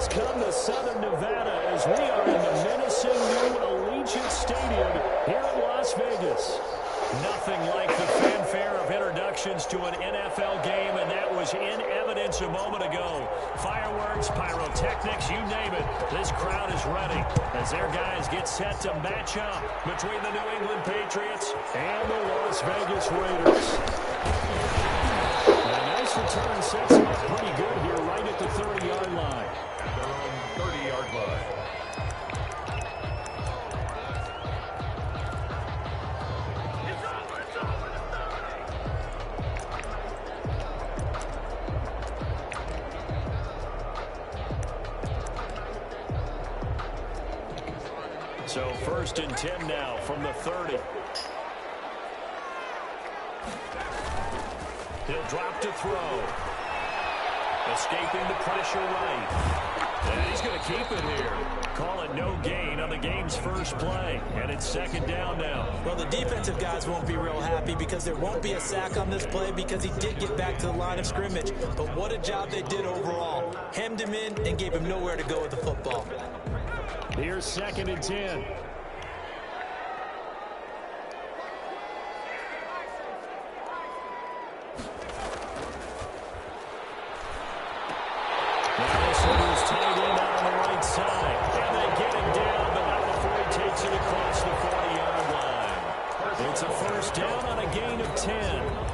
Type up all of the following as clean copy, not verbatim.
has come to Southern Nevada as we are in the menacing new Allegiant Stadium here in Las Vegas. Nothing like the fanfare of introductions to an NFL game, and that was in evidence a moment ago. Fireworks, pyrotechnics, you name it. This crowd is ready as their guys get set to match up between the New England Patriots and the Las Vegas Raiders. A nice return sets them up pretty good here right at the 30-yard line. At their own 30-yard line. So 1st and 10 now from the 30. He'll drop to throw. Escaping the pressure right. And he's going to keep it here. Call it no gain on the game's first play. And it's 2nd down now. Well, the defensive guys won't be real happy because there won't be a sack on this play because he did get back to the line of scrimmage. But what a job they did overall. Hemmed him in and gave him nowhere to go with the football. Here's 2nd and 10. Now this one is tight end out on the right side. And they get him down, but not before he takes it across the 40-yard line. It's a 1st down on a gain of 10.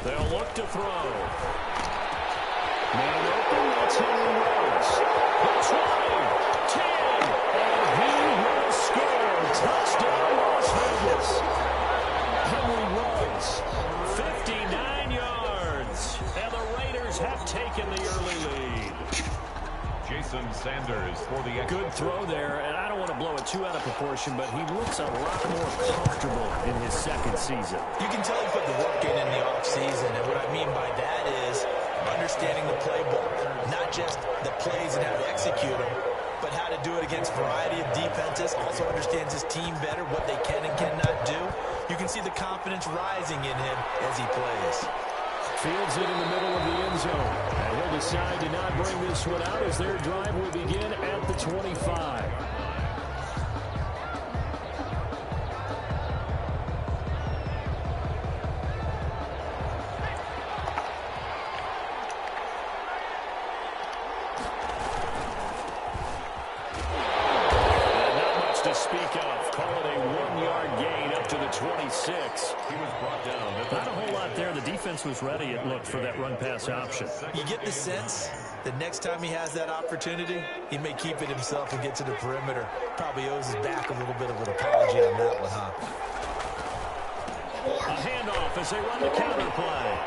They'll look to throw. Man open, that's Henry Ruggs. That's right. 10. And he will score. Touchdown, Las Vegas. Henry Ruggs, 59 yards. And the Raiders have taken the early lead. Jason Sanders for the extra. Good throw there, and I don't want to blow it too out of proportion, but he looks a lot more comfortable in his 2nd season. You can tell he put the work in the offseason, and what I mean by that is understanding the playbook, not just the plays and how to execute them, but how to do it against a variety of defenses. Also understands his team better, what they can and cannot do. You can see the confidence rising in him as he plays. Fields it in the middle of the end zone. And he'll decide to not bring this one out as their drive will begin at the 25. To speak of. Call it a 1-yard gain up to the 26. He was brought down. Not a whole lot there. The defense was ready, it looked, for that run-pass option. You get the sense that next time he has that opportunity, he may keep it himself and get to the perimeter. Probably owes his back a little bit of an apology on that one, huh? A handoff as they run the counter play.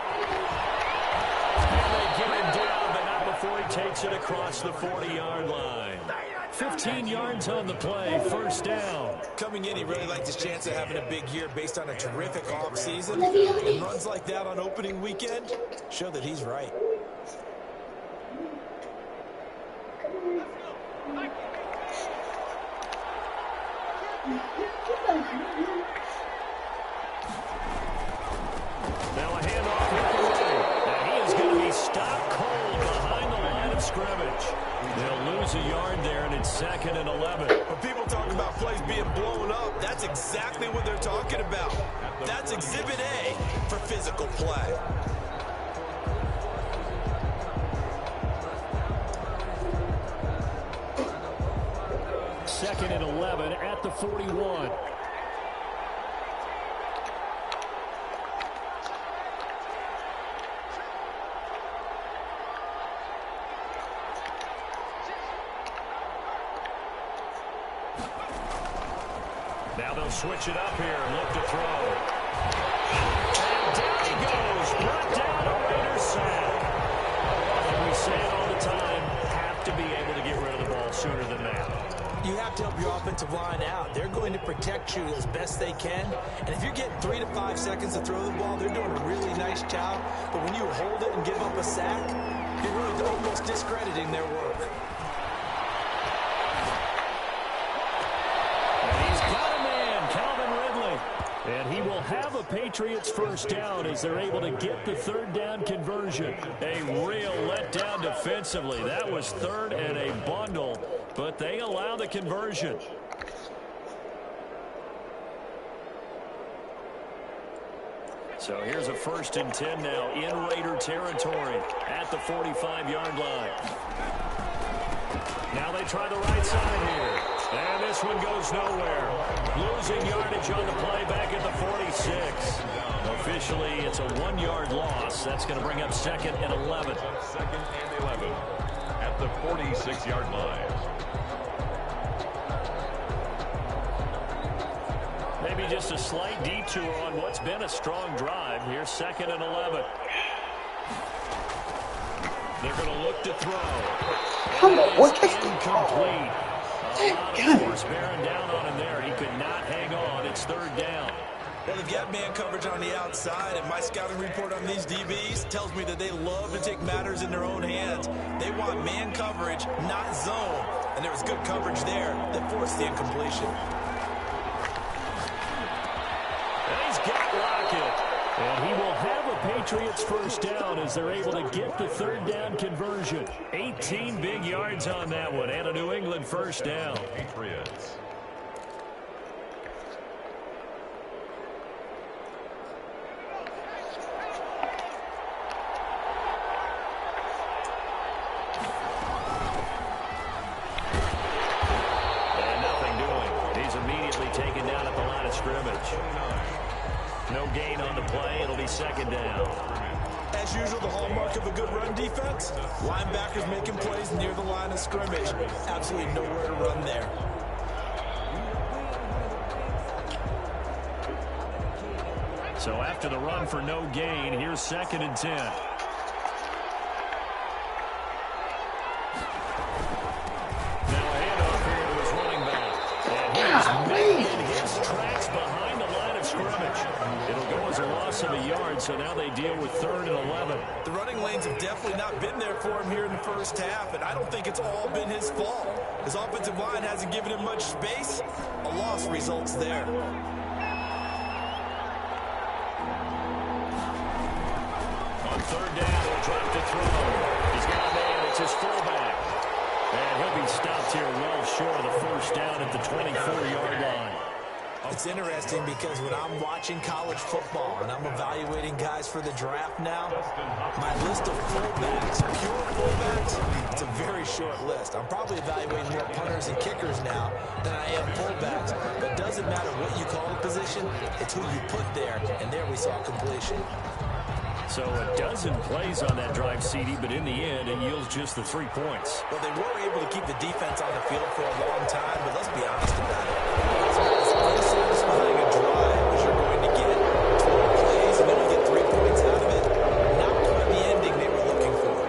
And they get him down, but not before he takes it across the 40-yard line. 15 yards on the play, 1st down. Coming in, he really liked his chance of having a big year based on a terrific offseason. And runs like that on opening weekend show that he's right. Now a handoff with the right. Now he is going to be stopped cold behind the line of scrimmage. They'll lose a yard there, and it's 2nd and 11. When people talk about plays being blown up, that's exactly what they're talking about. That's Exhibit A for physical play. Second and 11 at the 41. Now they'll switch it up here and look to throw. And down he goes. Brought down a Raiders sack. And we say it all the time, have to be able to get rid of the ball sooner than that. You have to help your offensive line out. They're going to protect you as best they can. And if you're getting 3 to 5 seconds to throw the ball, they're doing a really nice job. But when you hold it and give up a sack, you're really almost discrediting their work. have a Patriots first down as they're able to get the third down conversion. A real letdown defensively. That was third and a bundle, but they allow the conversion. So here's a 1st and 10 now in Raider territory at the 45-yard line. Now they try the right side here. And this one goes nowhere. Losing yardage on the play back at the 46. Officially, it's a 1-yard loss. That's going to bring up 2nd and 11. 2nd and 11 at the 46-yard line. Maybe just a slight detour on what's been a strong drive. Here's 2nd and 11. They're going to look to throw. Come on, what the incomplete. God. Force bearing down on him there. He could not hang on. It's 3rd down. Well, they've got man coverage on the outside, and my scouting report on these DBs tells me that they love to take matters in their own hands. They want man coverage, not zone. And there was good coverage there that forced the incompletion. And he's got Lockett. And he will have a Patriots first down as they're able to get the third down conversion. 18 big yards on that one and a New England first down. Patriots. And nothing doing. He's immediately taken down at the line of scrimmage. No gain on the play. It'll be 2nd down. As usual, the hallmark of a good run defense, linebackers making plays near the line of scrimmage. Absolutely nowhere to run there. So after the run for no gain, here's 2nd and 10. Now a handoff here to his running back. And he's made in his tracks behind the line of scrimmage. It'll go as a loss of a yard, so now they deal with 3rd and 11. The running lanes have definitely not been there for him here in the first half, and I don't think it's all been his fault. His offensive line hasn't given him much space. A loss results there. On 3rd down, he'll drop to throw. He's got a man. It's his fullback. And he'll be stopped here well short of the first down at the 24-yard line. It's interesting because when I'm watching college football and I'm evaluating guys for the draft now, my list of fullbacks, pure fullbacks, it's a very short list. I'm probably evaluating more punters and kickers now than I am fullbacks. But it doesn't matter what you call the position, it's who you put there. And there we saw completion. So a dozen plays on that drive, CD, but in the end, it yields just the 3 points. Well, they were able to keep the defense on the field for a long time, but let's be honest about it. It's as unsatisfying a drive as you're going to get. 12 plays, and then you get 3 points out of it. Not quite the ending they were looking for.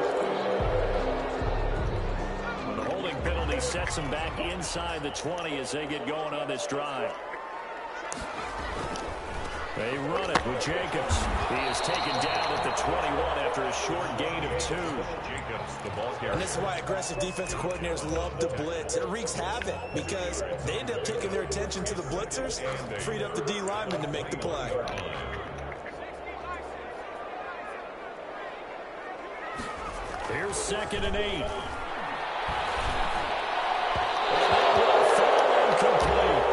Well, the holding penalty sets them back inside the 20 as they get going on this drive. They run it with Jacobs. He is taken down at the 21 after a short gain of 2. Jacobs, the ball carrier. And this is why aggressive defensive coordinators love to blitz. It wreaks havoc because they end up taking their attention to the blitzers, freed up the D lineman to make the play. Here's 2nd and 8. Incomplete.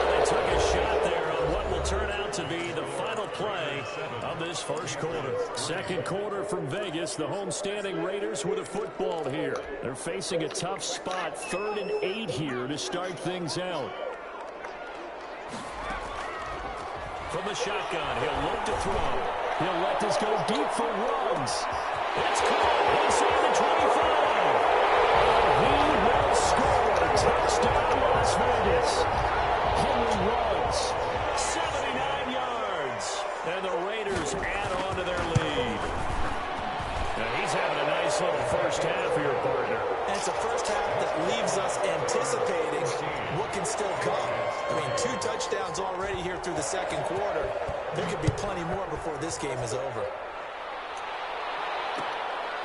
They took a shot there on what will turn out to be the final play of this first quarter. Second quarter from Vegas. The homestanding Raiders with a football here. They're facing a tough spot. 3rd and 8 here to start things out. From the shotgun, he'll look to throw. He'll let this go deep for Ruggs. It's caught inside the 25. He will score. Touchdown, Las Vegas. Henry Ruggs, 79 yards. And the Raiders add on to their lead. Now he's having a nice little first half here, partner. And it's a first half that leaves us anticipating what can still come. I mean, 2 touchdowns already here through the second quarter. There could be plenty more before this game is over.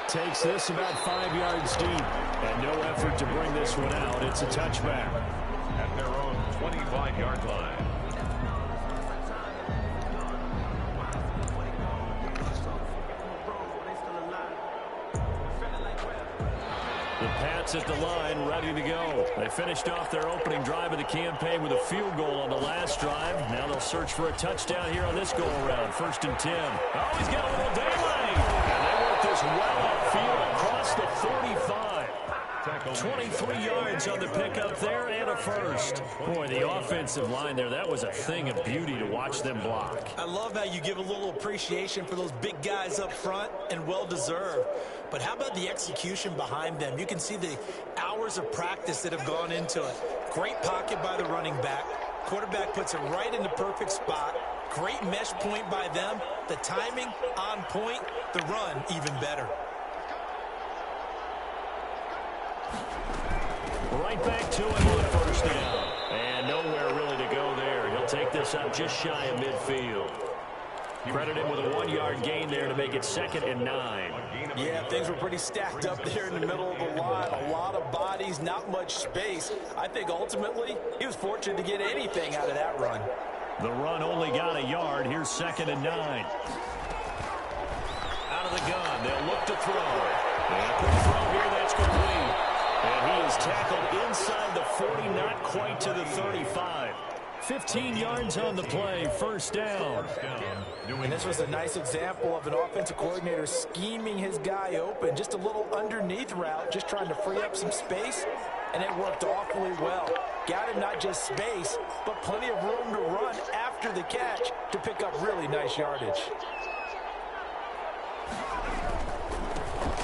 Takes this about 5 yards deep. And no effort to bring this one out. It's a touchback. At their own 25-yard line. The Pats at the line, ready to go. They finished off their opening drive of the campaign with a field goal on the last drive. Now they'll search for a touchdown here on this go-around. 1st and 10. Oh, he's got a little daylight. And they work this well upfield across the 45. 23 yards on the pickup there and a first. Boy, the offensive line there, that was a thing of beauty to watch them block. I love how you give a little appreciation for those big guys up front, and well-deserved. But how about the execution behind them? You can see the hours of practice that have gone into it. Great pocket by the running back. Quarterback puts it right in the perfect spot. Great mesh point by them. The timing on point. The run even better. Right back to him on 1st down. And nowhere really to go there. He'll take this up just shy of midfield. Credit him with a 1-yard gain there to make it 2nd and 9. Yeah, things were pretty stacked up there in the middle of the line. A lot of bodies, not much space. I think ultimately he was fortunate to get anything out of that run. The run only got a yard. Here's 2nd and 9. Out of the gun. They'll look to throw. And a quick throw here. That's complete. And he is tackled inside the 40, not quite to the 35. 15 yards on the play, 1st down. And this was a nice example of an offensive coordinator scheming his guy open. Just a little underneath route, just trying to free up some space, and it worked awfully well. Got him not just space, but plenty of room to run after the catch to pick up really nice yardage.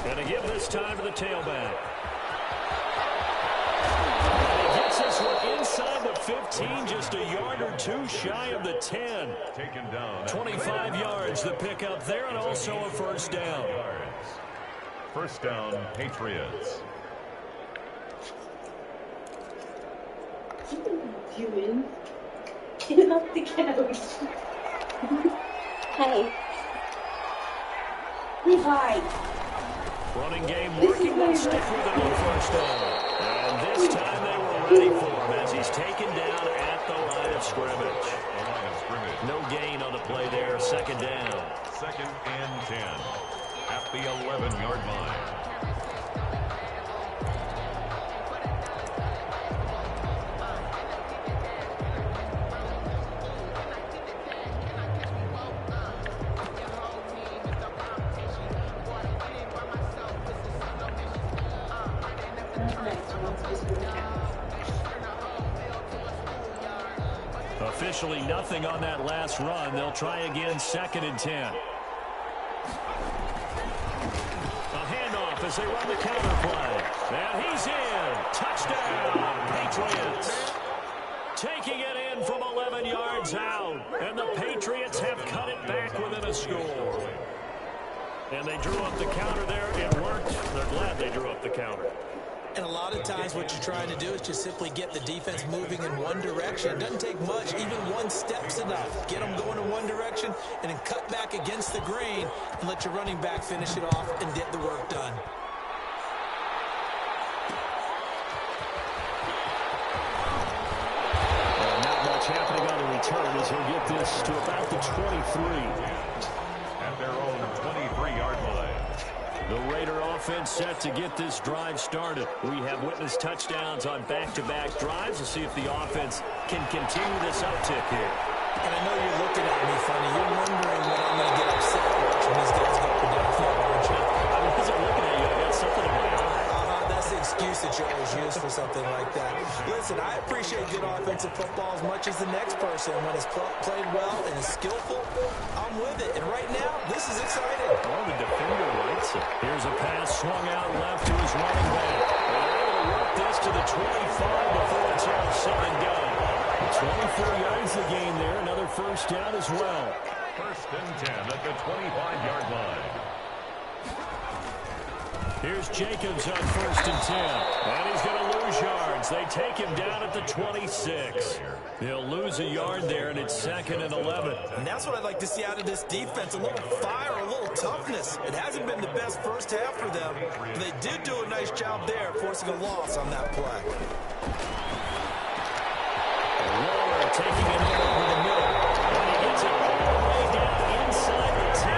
Gonna give this time to the tailback. This one inside the 15, just a yard or two shy of the 10. 25 yards the pickup there, and also a 1st down. 1st down, Patriots. Human, get off the couch. Hey. Hi. Running game working. They'll stick with it on 1st down. And this time they were ready for him as he's taken down at the line of scrimmage. No gain on the play there. 2nd down. 2nd and 10 at the 11-yard line. Officially nothing on that last run. They'll try again, 2nd and 10. A handoff as they run the counter play. And he's in. Touchdown, Patriots. Taking it in from 11 yards out. And the Patriots have cut it back within a score. And they drew up the counter there. It worked. They're glad they drew up the counter. And a lot of times what you're trying to do is just simply get the defense moving in one direction. It doesn't take much. Even one step's enough. Get them going in one direction and then cut back against the grain and let your running back finish it off and get the work done. Not much happening on the return as he'll get this to about the 23. At their own 23-yard line. The Raider offense set to get this drive started. We have witnessed touchdowns on back-to-back drives. We'll see if the offense can continue this uptick here. And I know you're looking at me funny. You're wondering when I'm going to get upset watching these guys go up and down the field, aren't you? I wasn't looking at you. I got something in my eye. That's the excuse that you always use for something like that. Listen, I appreciate good offensive football as much as the next person. When it's played well and is skillful, I'm with it. And right now, this is exciting. Oh, the defender likes it. Here's a pass swung out left to his running back. And they're able to work this to the 25 before it's all said and done. 24 yards the gain there. Another 1st down as well. 1st and 10 at the 25-yard line. Here's Jacobs on 1st and 10. And he's going to lose yards. They take him down at the 26. They'll lose a yard there, and it's 2nd and 11. And that's what I'd like to see out of this defense. A little fire, a little toughness. It hasn't been the best first half for them, but they did do a nice job there, forcing a loss on that play. Waller taking it over the middle. And he gets it all the way down inside the 10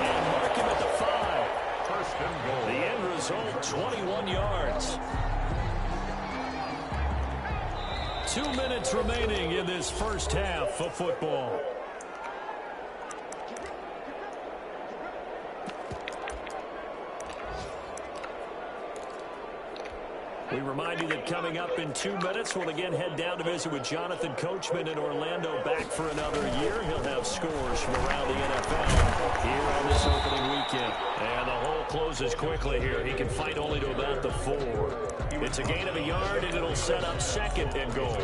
and mark him at the 5. 1st and goal. The end result, 21 yards. yards. 2 minutes remaining in this first half of football. We remind you that coming up in 2 minutes, we'll again head down to visit with Jonathan Coachman in Orlando, back for another year. He'll have scores from around the NFL here on this opening weekend. And the hole closes quickly here. He can fight only to about the 4. It's a gain of a yard, and it'll set up second and goal.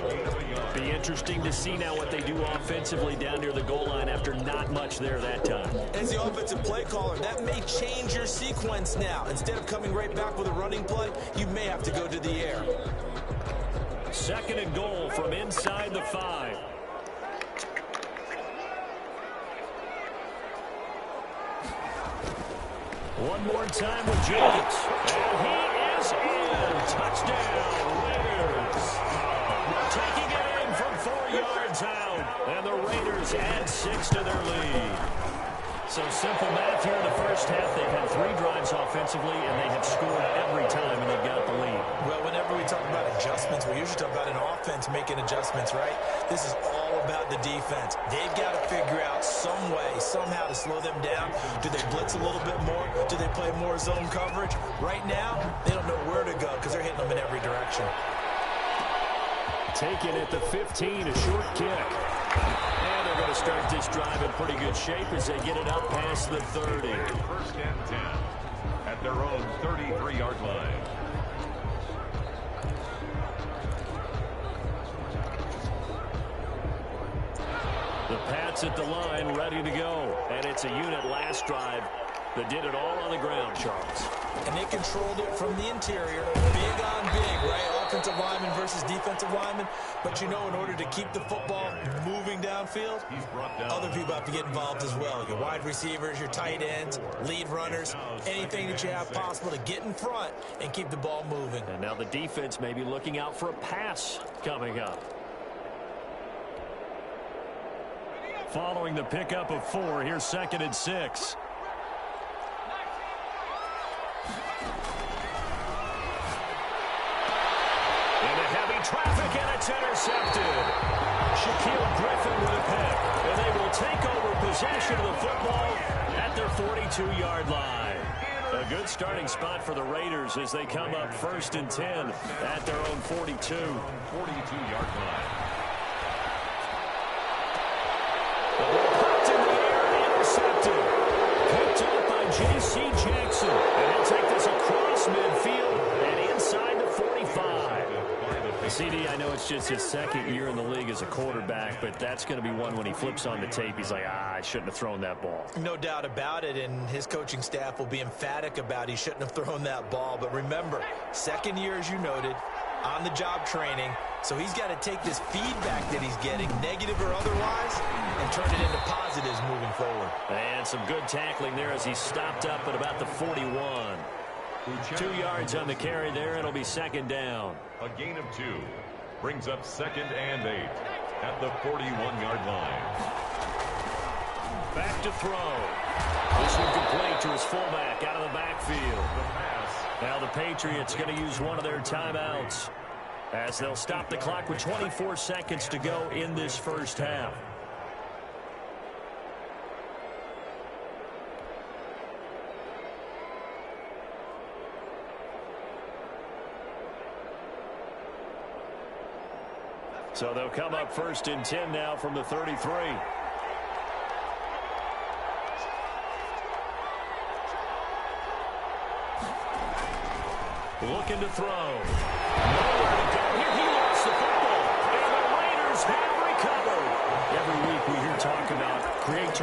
Be interesting to see now what they do offensively down near the goal line after not much there that time. As the offensive play caller, that may change your sequence now. Instead of coming right back with a running play, you may have to go to the air. Second and goal from inside the 5. One more time with James. And he is in. Touchdown, Raiders. Taking it in from 4 yards out. And the Raiders add 6 to their lead. So simple math here in the first half. They've had 3 drives offensively, and they have scored every time, and they've got the lead. Well, whenever we talk about adjustments, we usually talk about an offense making adjustments, right? This is all about the defense. They've got to figure out some way, somehow to slow them down. Do they blitz a little bit more? Do they play more zone coverage? Right now, they don't know where to go because they're hitting them in every direction. Taken at the 15, a short kick. And they're going to start this drive in pretty good shape as they get it up past the 30. First and 10 at their own 33-yard line. The Pats at the line, ready to go. And it's a unit last drive that did it all on the ground, Charles. And they controlled it from the interior. Big on big, right? Offensive lineman versus defensive lineman. But, you know, in order to keep the football moving downfield, other people have to get involved as well. Your wide receivers, your tight ends, lead runners, anything that you have possible to get in front and keep the ball moving. And now the defense may be looking out for a pass coming up. Following the pickup of 4, here's 2nd and 6. Traffic, and it's intercepted. Shaquille Griffin with a pick, and they will take over possession of the football at their 42-yard line. A good starting spot for the Raiders as they come up 1st and 10 at their own 42. 42-yard line. The ball popped in the air, intercepted. Picked up by J.C. Jackson, and he'll take this across midfield and inside the 45. CD, I know it's just his 2nd year in the league as a quarterback, but that's going to be one when he flips on the tape, he's like, I shouldn't have thrown that ball. No doubt about it, and his coaching staff will be emphatic about he shouldn't have thrown that ball. But remember, 2nd year, as you noted, on-the-job training, so he's got to take this feedback that he's getting, negative or otherwise, and turn it into positives moving forward. And some good tackling there as he stopped up at about the 41. 2 yards on the carry there. It'll be 2nd down. A gain of 2 brings up 2nd and 8 at the 41-yard line. Back to throw. This one complete to his fullback out of the backfield. Now the Patriots going to use one of their timeouts as they'll stop the clock with 24 seconds to go in this first half. So they'll come up 1st and 10 now from the 33. Looking to throw. Nowhere to go. Here he lost the football. And the Raiders have recovered. Every week we hear talk about create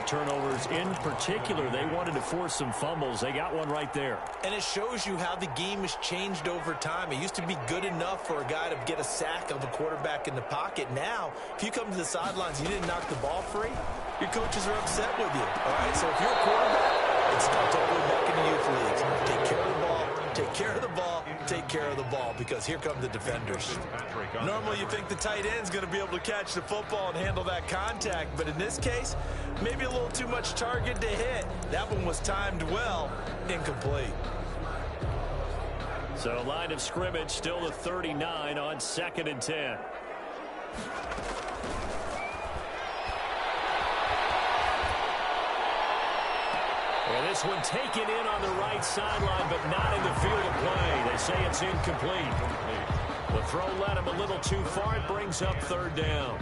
turnovers. In particular, they wanted to force some fumbles. They got one right there. And it shows you how the game has changed over time. It used to be good enough for a guy to get a sack of a quarterback in the pocket. Now, if you come to the sidelines, you didn't knock the ball free, your coaches are upset with you. All right, so if you're a quarterback, it's time to go back in the youth leagues. Take care of the ball. Take care of the ball, take care of the ball, because here come the defenders. Normally you think the tight end's going to be able to catch the football and handle that contact, but in this case, maybe a little too much target to hit. That one was timed well, incomplete. So line of scrimmage still the 39 on 2nd and 10. And this one taken in on the right sideline, but not in the field of play. They say it's incomplete. The throw led him a little too far. It brings up 3rd down.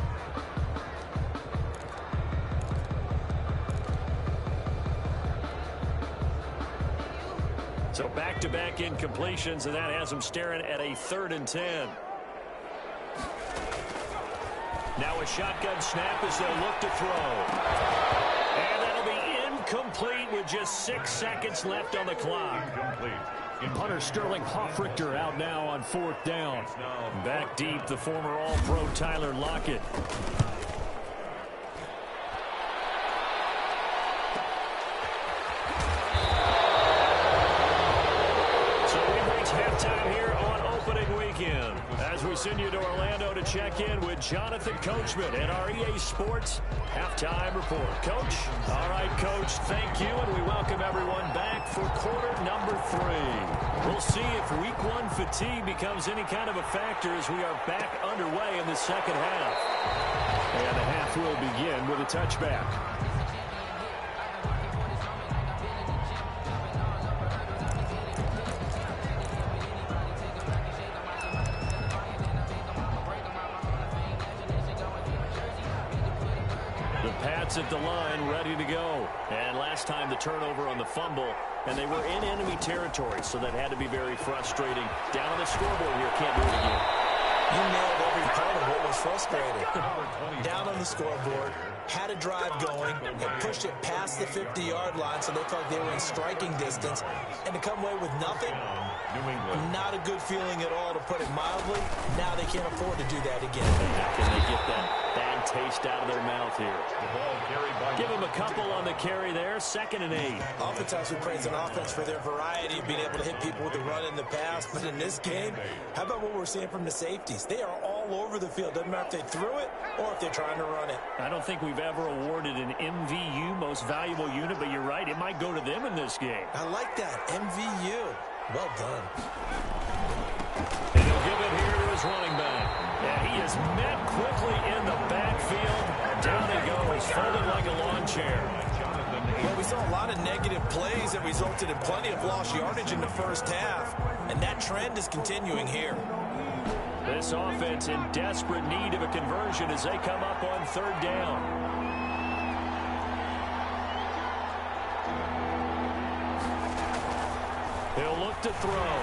So back-to-back incompletions, and that has him staring at a 3rd and 10. Now a shotgun snap as they'll look to throw. And that'll be incomplete with just 6 seconds left on the clock. Punter Sterling Hoffrichter out now on 4th down. Back deep, the former All-Pro Tyler Lockett. Halftime here on opening weekend as we send you to Orlando to check in with Jonathan Coachman at our EA Sports Halftime Report. Coach? All right, Coach, thank you, and we welcome everyone back for quarter number 3. We'll see if week 1 fatigue becomes any kind of a factor as we are back underway in the second half. And the half will begin with a touchback. At the line, ready to go. And last time the turnover on the fumble, and they were in enemy territory, so that had to be very frustrating. Down on the scoreboard here, can't do it again. You nailed every part of what was frustrating. Down on the scoreboard, had a drive going, and pushed it past the 50-yard line, so they thought they were in striking distance, and to come away with nothing, not a good feeling at all, to put it mildly. Now they can't afford to do that again. How can they get that bad taste out of their mouth here? Give them a couple on the carry there. 2nd and 8. Oftentimes we praise an offense for their variety of being able to hit people with the run in the pass, but in this game, how about what we're seeing from the safeties? They are all over the field. Doesn't matter if they threw it or if they're trying to run it. I don't think we've ever awarded an MVU, most valuable unit, but you're right, it might go to them in this game. I like that, MVU. Well done. And he'll give it here to his running back. Yeah, he is met quickly in the backfield. Down he goes, folded like a lawn chair. Well, we saw a lot of negative plays that resulted in plenty of lost yardage in the first half, and that trend is continuing here. This offense in desperate need of a conversion as they come up on 3rd down. He'll look to throw.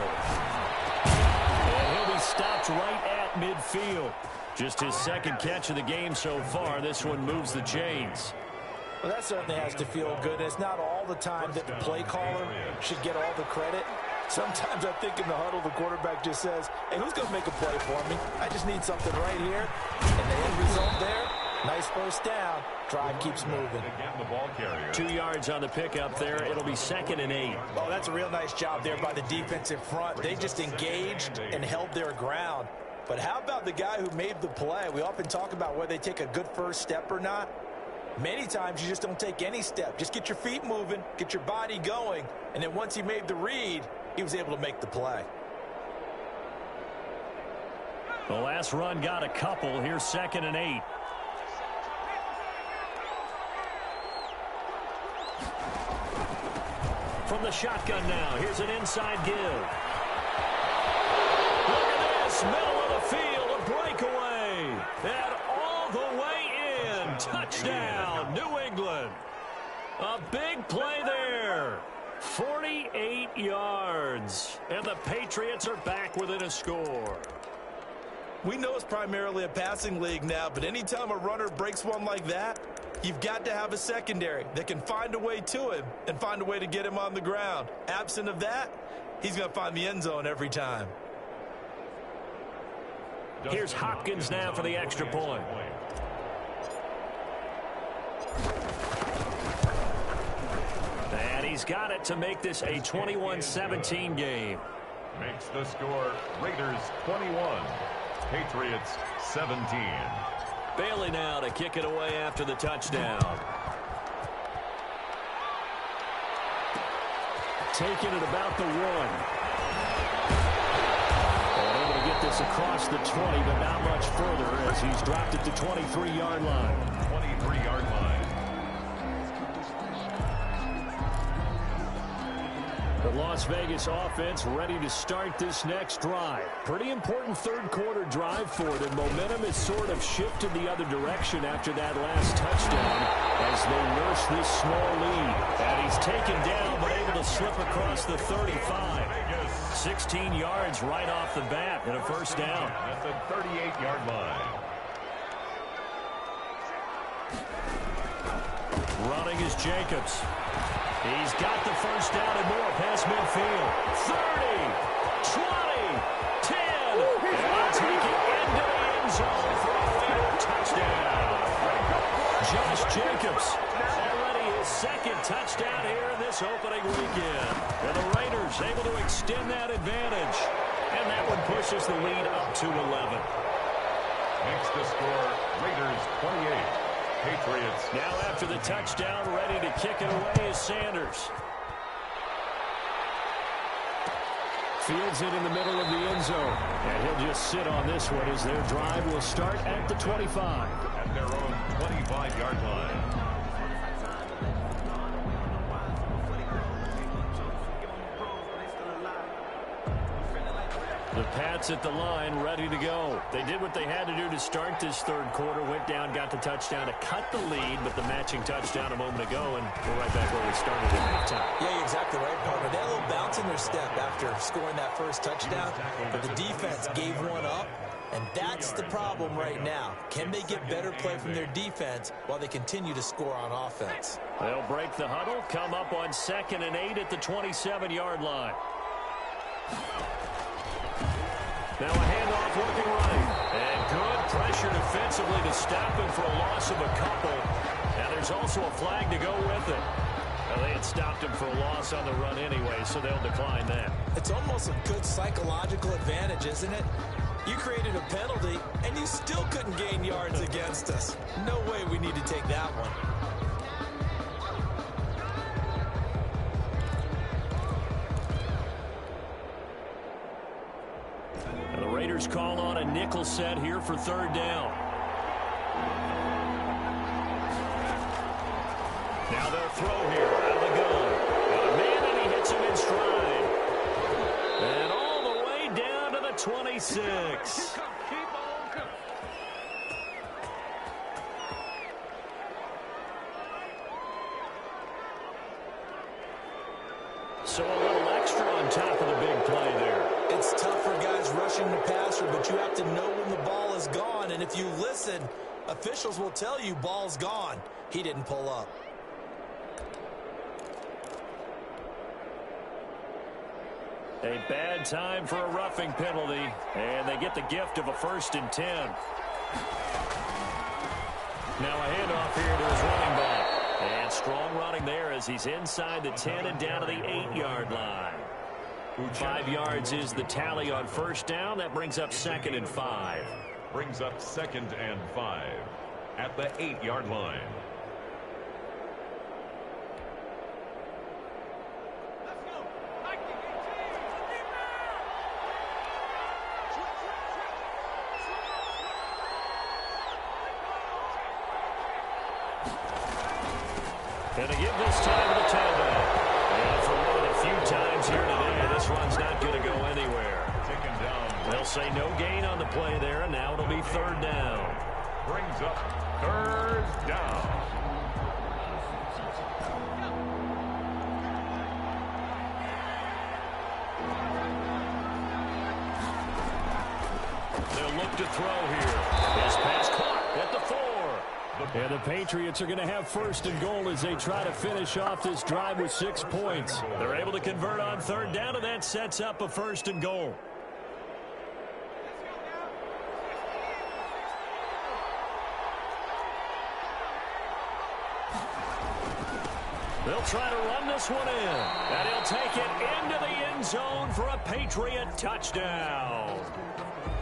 And he'll be stopped right at midfield. Just his 2nd catch of the game so far. This one moves the chains. Well, that certainly has to feel good. It's not all the time that the play caller should get all the credit. Sometimes I think in the huddle, the quarterback just says, hey, who's going to make a play for me? I just need something right here. And the end result there, nice first down. Drive keeps moving. 2 yards on the pickup there. It'll be 2nd and 8. Oh, that's a real nice job there by the defensive front. They just engaged and held their ground. But how about the guy who made the play? We often talk about whether they take a good first step or not. Many times you just don't take any step. Just get your feet moving, get your body going, and then once he made the read, he was able to make the play. The last run got a couple. Here's 2nd and 8. From the shotgun now, here's an inside give. Look at this, middle of the field, a breakaway. And all the way in, touchdown, New England. A big play there. 48 yards. And the Patriots are back within a score. We know it's primarily a passing league now, but anytime a runner breaks one like that, you've got to have a secondary that can find a way to him and find a way to get him on the ground. Absent of that, he's going to find the end zone every time. Here's Hopkins now for the extra point. And he's got it to make this a 21-17 game. Makes the score Raiders 21, Patriots 17. Bailey now to kick it away after the touchdown. Taking it about the 1. gets across the 20, but not much further as he's dropped it to 23-yard line. 23-yard line. The Las Vegas offense ready to start this next drive. Pretty important third quarter drive for them. Momentum has sort of shifted the other direction after that last touchdown as they nurse this small lead. And he's taken down but able to slip across the 35. 16 yards right off the bat and a first down. At the 38-yard line. Running is Jacobs. He's got the first down and more past midfield. 30, 20, 10. And take it into the end zone for a Raider touchdown. Josh Jacobs already his second touchdown here in this opening weekend. And the Raiders able to extend that advantage. And that one pushes the lead up to 11. Makes the score Raiders 28. Patriots. Now after the touchdown, ready to kick it away is Sanders. Fields it in the middle of the end zone. And he'll just sit on this one as their drive will start at the 25. At their own 25-yard line. The Pats at the line, ready to go. They did what they had to do to start this third quarter. Went down, got the touchdown to cut the lead, but the matching touchdown a moment ago, and we're right back where we started at halftime. Yeah, you're exactly right, partner. They had a little bounce in their step after scoring that first touchdown, but the defense gave one up, and that's the problem right now. Can they get better play from their defense while they continue to score on offense? They'll break the huddle, come up on 2nd and 8 at the 27-yard line. Now a handoff working right. And good pressure defensively to stop him for a loss of a couple. And there's also a flag to go with it. Well, they had stopped him for a loss on the run anyway, so they'll decline that. It's almost a good psychological advantage, isn't it? You created a penalty, and you still couldn't gain yards against us. No way we need to take that one. Call on a nickel set here for third down. Now they'll throw here out of the gun. And a man, and he hits him in stride. And all the way down to the 26. So a little extra on top of the big play there. It's tough for guys rushing the passer, but you have to know when the ball is gone. And if you listen, officials will tell you ball's gone. He didn't pull up. A bad time for a roughing penalty, and they get the gift of a 1st and 10. Now a handoff here to his running back. And strong running there as he's inside the 10 and down to the 8-yard line. 5 yards is the tally on first down. That brings up 2nd and 5. Brings up 2nd and 5 at the 8-yard line. And to give this time to the tailback. And for one of the few times here today, this run's not going to go anywhere. Taken down. They'll say no gain on the play there, and now it'll be third down. Brings up third down. They'll look to throw here. His pass caught at the 4. And the Patriots are going to have 1st and goal as they try to finish off this drive with 6 points. They're able to convert on third down, and that sets up a 1st and goal. They'll try to run this one in, and he'll take it into the end zone for a Patriot touchdown.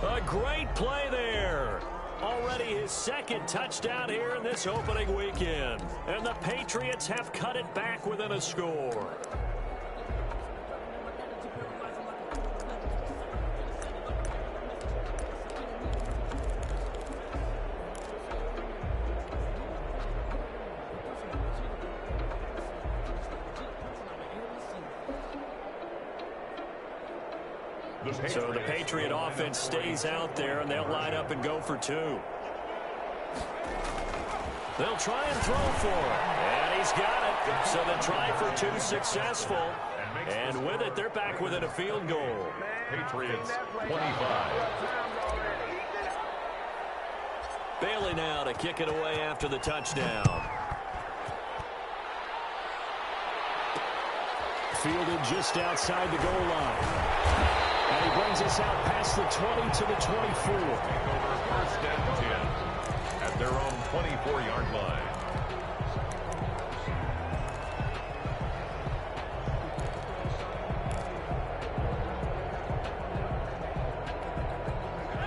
A great play there. Already his 2nd touchdown here in this opening weekend. And the Patriots have cut it back within a score. So the Patriot offense stays out there, and they'll line up and go for two. They'll try and throw for it. And he's got it. So the try for two successful. And with it, they're back within a field goal. Patriots 25. Bailey now to kick it away after the touchdown. Fielded just outside the goal line. And he brings us out past the 20 to the 24. Over first and 10 at their own 24-yard line.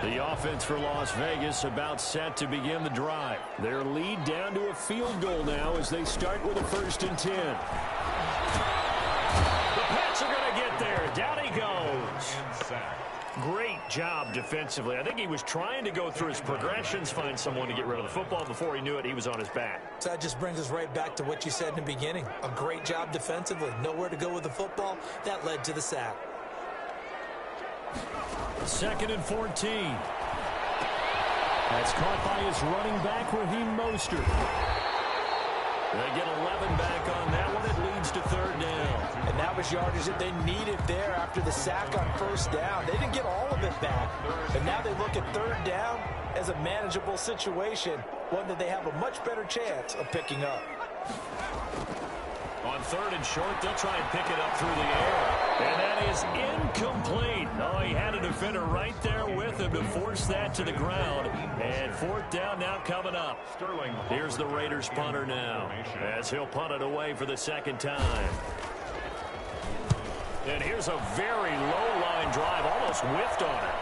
The offense for Las Vegas about set to begin the drive. Their lead down to a field goal now as they start with a 1st and 10. The Pats are going to get there. Down he goes. Great job defensively. I think he was trying to go through his progressions, find someone to get rid of the football. Before he knew it, he was on his back. So that just brings us right back to what you said in the beginning. A great job defensively. Nowhere to go with the football. That led to the sack. 2nd and 14. That's caught by his running back, Raheem Mostert. They get 11 back on that one. It leads to 3rd down. And that was yardage that they needed there after the sack on 1st down. They didn't get all of it back. But now they look at 3rd down as a manageable situation, one that they have a much better chance of picking up. On 3rd and short, they'll try and pick it up through the air. And that is incomplete. Oh, he had a defender right there with him to force that to the ground. And 4th down now coming up. Here's the Raiders punter now as he'll punt it away for the 2nd time. And here's a very low-line drive, almost whiffed on it.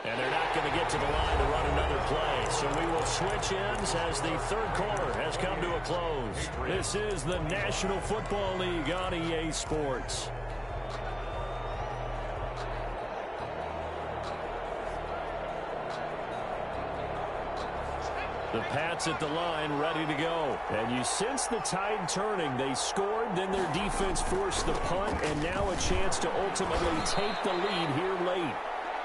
And they're not going to get to the line to run another play. So we will switch ends as the 3rd quarter has come to a close. This is the National Football League on EA Sports. The Pats at the line, ready to go. And you sense the tide turning. They scored, then their defense forced the punt, and now a chance to ultimately take the lead here late.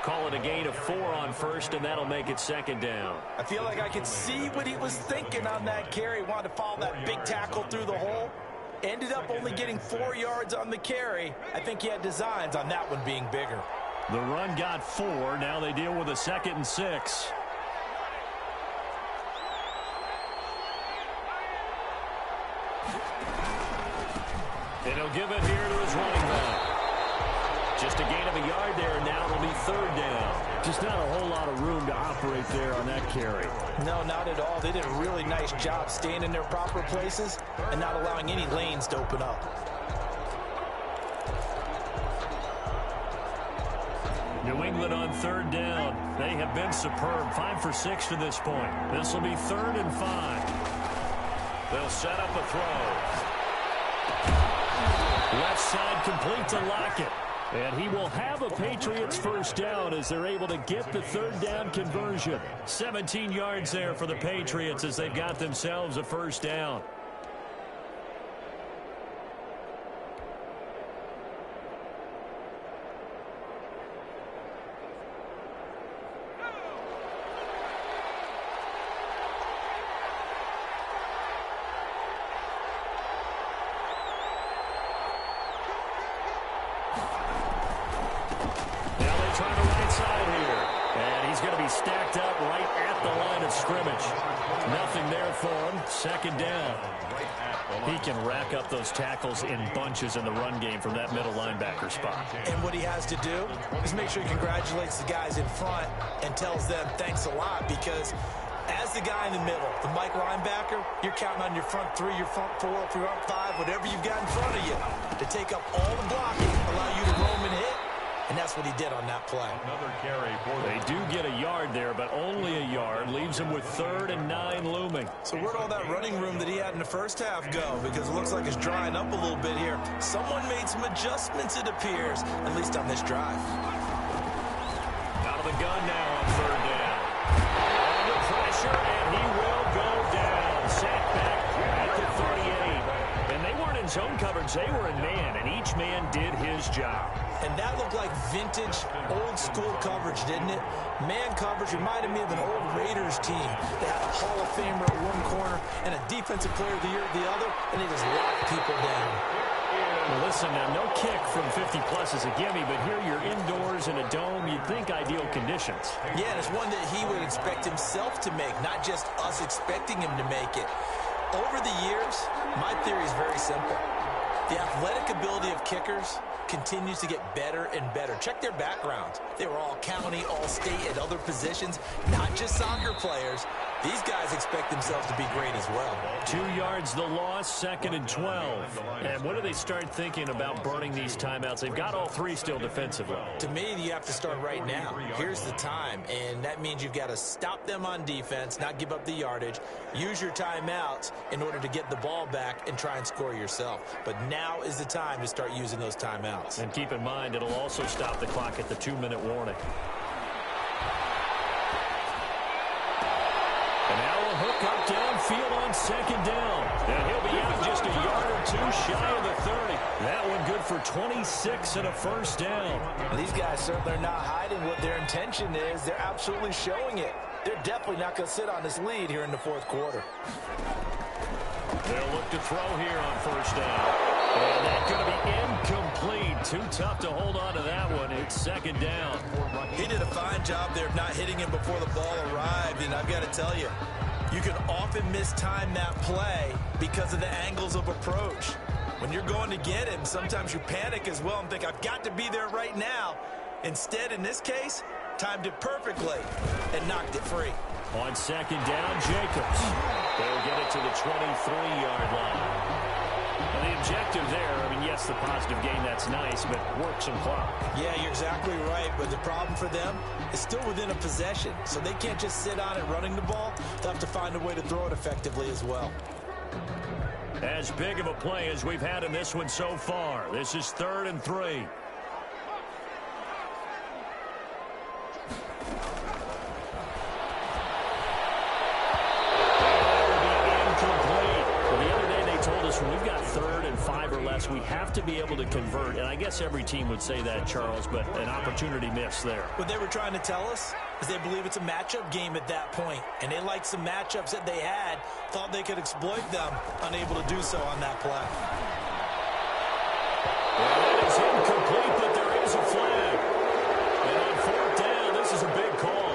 Call it a gain of 4 on 1st, and that'll make it 2nd down. I feel like I could see what he was thinking on that carry. Wanted to follow that big tackle through the hole. Ended up only getting 4 yards on the carry. I think he had designs on that one being bigger. The run got 4. Now they deal with a 2nd and 6. And he'll give it here to his running back. Just a gain of a yard there. Now it'll be 3rd down. Just not a whole lot of room to operate there on that carry. No, not at all. They did a really nice job staying in their proper places and not allowing any lanes to open up. New England on 3rd down. They have been superb. 5 for 6 to this point. This will be 3rd and 5. They'll set up a throw. Left side complete to Lockett. And he will have a Patriots 1st down as they're able to get the 3rd down conversion. 17 yards there for the Patriots as they've got themselves a 1st down. Stacked up right at the line of scrimmage. Nothing there for him. 2nd down. He can rack up those tackles in bunches in the run game from that middle linebacker spot. And what he has to do is make sure he congratulates the guys in front and tells them thanks a lot, because as the guy in the middle, the Mike linebacker, you're counting on your front 3, your front 4, your front 5, whatever you've got in front of you to take up all the blocking, allow you to roam and hit. And that's what he did on that play. Another carry for They do get a yard there, but only a yard. Leaves him with 3rd and 9 looming. So where'd all that running room that he had in the 1st half go? Because it looks like it's drying up a little bit here. Someone made some adjustments, it appears, at least on this drive. Out of the gun now on 3rd down. Under pressure, and he will go down. Sacked back at the 38. And they weren't in zone coverage, they were in man, and each man did his job. And that looked like vintage, old-school coverage, didn't it? Man coverage reminded me of an old Raiders team. They had a Hall of Famer at one corner and a Defensive Player of the Year at the other, and they just locked people down. Well, listen, now, no kick from 50-plus is a gimme, but here you're indoors in a dome. You'd think ideal conditions. Yeah, and it's one that he would expect himself to make, not just us expecting him to make it. Over the years, my theory is very simple. The athletic ability of kickers continues to get better and better. Check their backgrounds. They were all county, all state at other positions, not just soccer players. These guys expect themselves to be great as well. 2 yards the loss, 2nd and 12. And what do they start thinking about burning these timeouts? They've got all three still defensively. To me, you have to start right now. Here's the time, and that means you've got to stop them on defense, not give up the yardage, use your timeouts in order to get the ball back and try and score yourself. But now is the time to start using those timeouts. And keep in mind, it'll also stop the clock at the 2-minute warning. And now a hook up downfield on 2nd down. And he'll be out just a yard or two shy of the 30. That one good for 26 and a first down. Well, these guys certainly are not hiding what their intention is. They're absolutely showing it. They're definitely not going to sit on this lead here in the fourth quarter. They'll look to throw here on first down. And that's going to be incomplete. Too tough to hold on to that one. It's 2nd down. He did a fine job there of not hitting him before the ball arrived. And I've got to tell you, you can often mistime that play because of the angles of approach. When you're going to get him, sometimes you panic as well and think, I've got to be there right now. Instead, in this case, timed it perfectly and knocked it free. On 2nd down, Jacobs. They'll get it to the 23-yard line. And the objective there, I mean, yes, the positive gain, that's nice, but work some clock. Yeah, you're exactly right, but the problem for them is still within a possession, so they can't just sit on it running the ball. They'll have to find a way to throw it effectively as well. As big of a play as we've had in this one so far. This is 3rd and 3. When we've got 3rd and 5 or less, we have to be able to convert. And I guess every team would say that, Charles, but an opportunity missed there. What they were trying to tell us is they believe it's a matchup game at that point. And they liked some matchups that they had, thought they could exploit them, unable to do so on that play. Well, that is incomplete, but there is a flag. And on 4th down, this is a big call.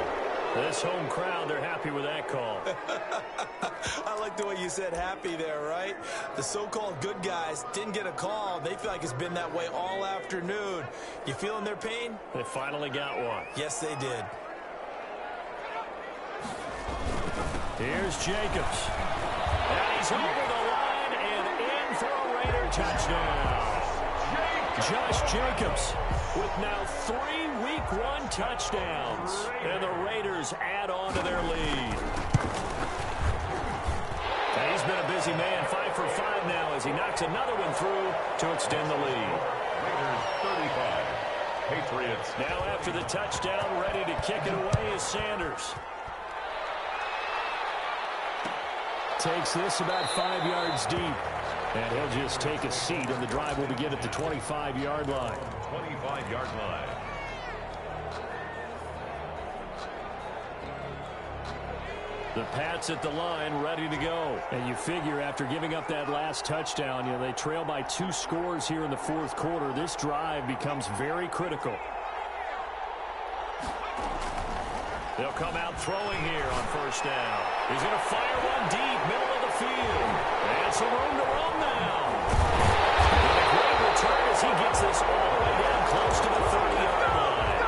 This home crowd, they're happy with that call. I like the way you said happy there, right? The so-called good guys didn't get a call. They feel like it's been that way all afternoon. You feeling their pain? They finally got one. Yes, they did. Here's Jacobs. And he's over the line and in for a Raider touchdown. Josh Jacobs with now 3 Week 1 touchdowns. And the Raiders add on to their lead. And he's been a busy man, 5 for 5 now as he knocks another one through to extend the lead. Raiders 35. Patriots. Now after the touchdown, ready to kick it away is Sanders. Takes this about 5 yards deep. And he'll just take a seat, and the drive will begin at the 25-yard line. 25-yard line. The Pats at the line, ready to go. And you figure after giving up that last touchdown, you know, they trail by 2 scores here in the fourth quarter. This drive becomes very critical. They'll come out throwing here on first down. He's going to fire one deep, middle of the field. And some room to run now. And a great return as he gets this all the way down close to the 30-yard line.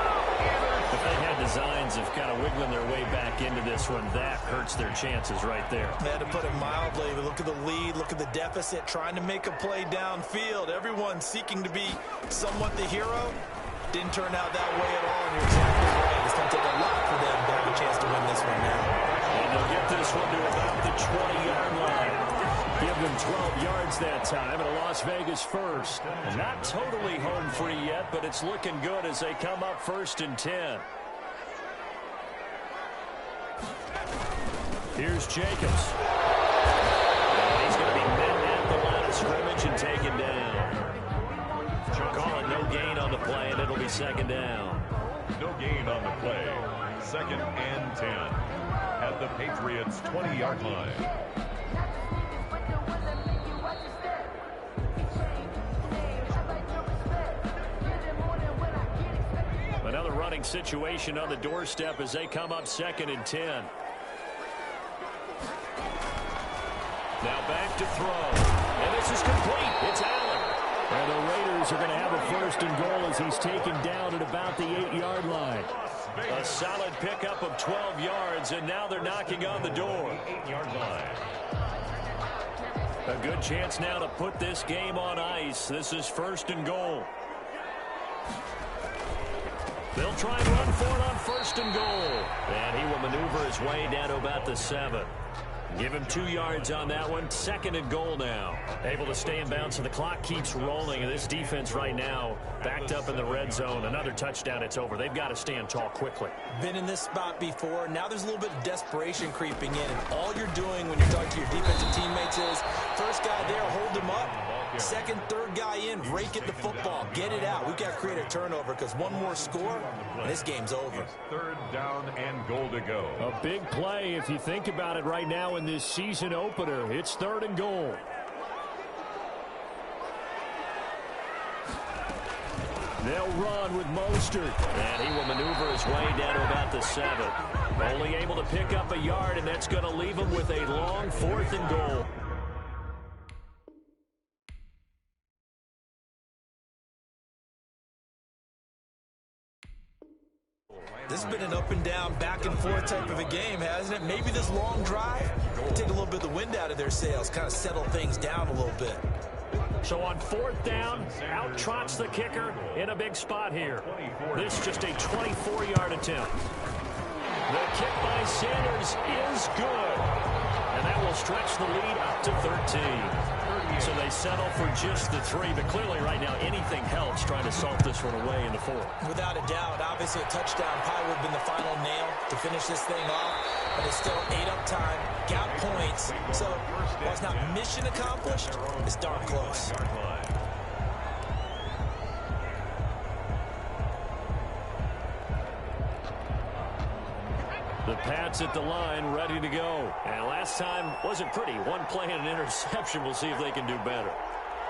If they had designs of kind of wiggling their way back into this one, that hurts their chances right there. They had to put it mildly. Look at the lead, look at the deficit, trying to make a play downfield. Everyone seeking to be somewhat the hero. Didn't turn out that way at all, and you're exactly right. It's going to take a lot for them to have a chance to win this one now. And they'll get this one to about the 20-yard line. Give them 12 yards that time, and a Las Vegas first. And not totally home free yet, but it's looking good as they come up 1st and 10. Here's Jacobs. And he's going to be met at the line of scrimmage and taken down. Call it no gain on the play, and it'll be second down. No gain on the play. 2nd and 10 at the Patriots' 20-yard line. Another running situation on the doorstep as they come up 2nd and 10. Now back to throw. And this is complete. It's Allen. And the Raiders are going to have a 1st and goal as he's taken down at about the 8-yard line. A solid pickup of 12 yards, and now they're knocking on the door. 8-yard line. A good chance now to put this game on ice. This is 1st and goal. They'll try and run for it on 1st and goal. And he will maneuver his way down to about the 7. Give him 2 yards on that one. 2nd and goal now. Able to stay in bounds, so the clock keeps rolling. And this defense right now backed up in the red zone. Another touchdown, it's over. They've got to stand tall quickly. Been in this spot before. Now there's a little bit of desperation creeping in. And all you're doing when you're talking to your defensive teammates is, first guy there, hold him up. 2nd, 3rd guy in, break at the football. Get it out. We've got to create a turnover because one more score, and this game's over. 3rd down and goal to go. A big play if you think about it right now in this season opener. It's 3rd and goal. They'll run with Mostert. And he will maneuver his way down to about the 7. Only able to pick up a yard, and that's going to leave him with a long 4th and goal. This has been an up-and-down, back-and-forth type of a game, hasn't it? Maybe this long drive will take a little bit of the wind out of their sails, kind of settle things down a little bit. So on 4th down, out trots the kicker in a big spot here. This is just a 24-yard attempt. The kick by Sanders is good. And that will stretch the lead up to 13. So they settle for just the 3, but clearly right now anything helps trying to salt this one away in the 4th. Without a doubt, obviously a touchdown probably would have been the final nail to finish this thing off, but it's still 8 up time, got points, so while it's not mission accomplished, it's darn close. The Pats at the line, ready to go. And last time wasn't pretty. One play and an interception. We'll see if they can do better.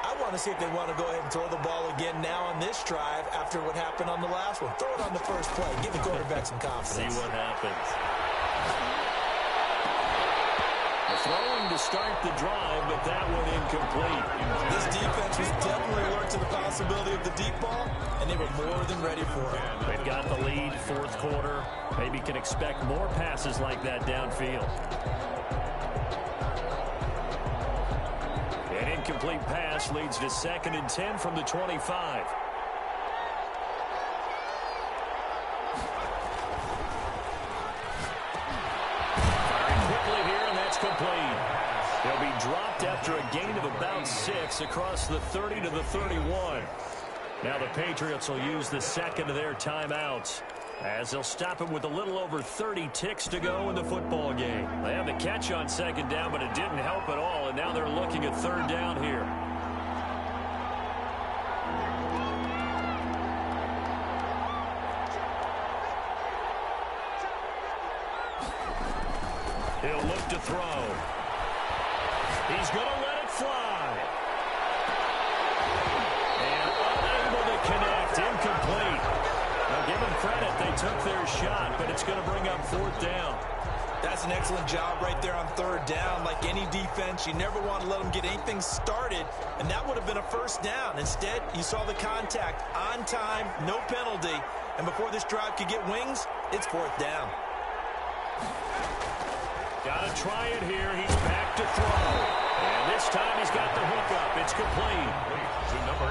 I want to see if they want to go ahead and throw the ball again now on this drive after what happened on the last one. Throw it on the first play. Give the quarterback some confidence. See what happens. The throwing to start the drive, but that one incomplete. This defense was definitely alert to the possibility of the deep ball, and they were more than ready for it. They've got the lead, 4th quarter. Maybe can expect more passes like that downfield. An incomplete pass leads to 2nd and 10 from the 25. Complete. They'll be dropped after a gain of about 6 across the 30 to the 31. Now the Patriots will use the 2nd of their timeouts as they'll stop it with a little over 30 ticks to go in the football game. They have the catch on 2nd down, but it didn't help at all, and now they're looking at 3rd down here. He'll look to throw. He's going to let it fly. And unable to connect. Incomplete. Now give them credit. They took their shot, but it's going to bring up 4th down. That's an excellent job right there on 3rd down. Like any defense, you never want to let them get anything started, and that would have been a 1st down. Instead, you saw the contact on time, no penalty, and before this drive could get wings, it's 4th down. Got to try it here. He's back to throw. And this time he's got the hook up. It's complete.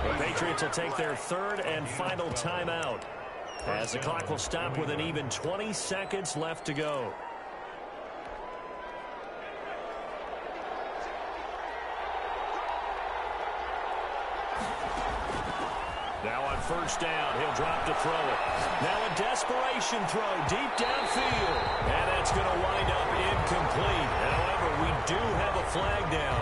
The Patriots will take their 3rd and final timeout as the clock will stop with an even 20 seconds left to go. Now on 1st down, he'll drop to throw it. Now a desperation throw deep downfield. And that's going to wind up incomplete. However, we do have a flag down.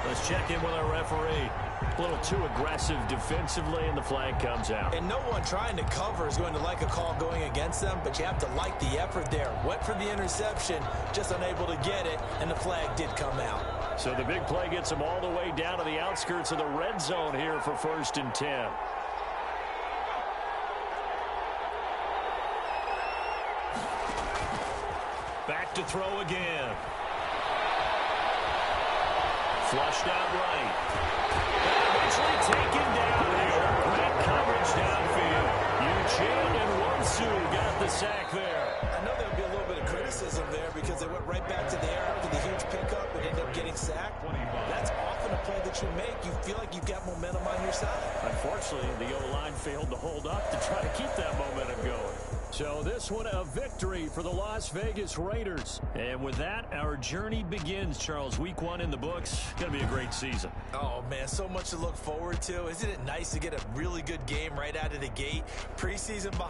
Let's check in with our referee. A little too aggressive defensively, and the flag comes out. And no one trying to cover is going to like a call going against them, but you have to like the effort there. Went for the interception, just unable to get it, and the flag did come out. So the big play gets them all the way down to the outskirts of the red zone here for 1st and 10. Back to throw again. Flushed out right. Eventually taken down here. Great coverage downfield. Eugene and Wonsu got the sack there. I know there'll be a little bit of criticism there because they went right back to the air after the huge pickup and ended up getting sacked. That's often a play that you make. You feel like you've got momentum on your side. Unfortunately, the O-line failed to hold up to try to keep that momentum going. So this one a victory for the Las Vegas Raiders. And with that, our journey begins, Charles. Week 1 in the books. Going to be a great season. Oh, man, so much to look forward to. Isn't it nice to get a really good game right out of the gate? Preseason behind.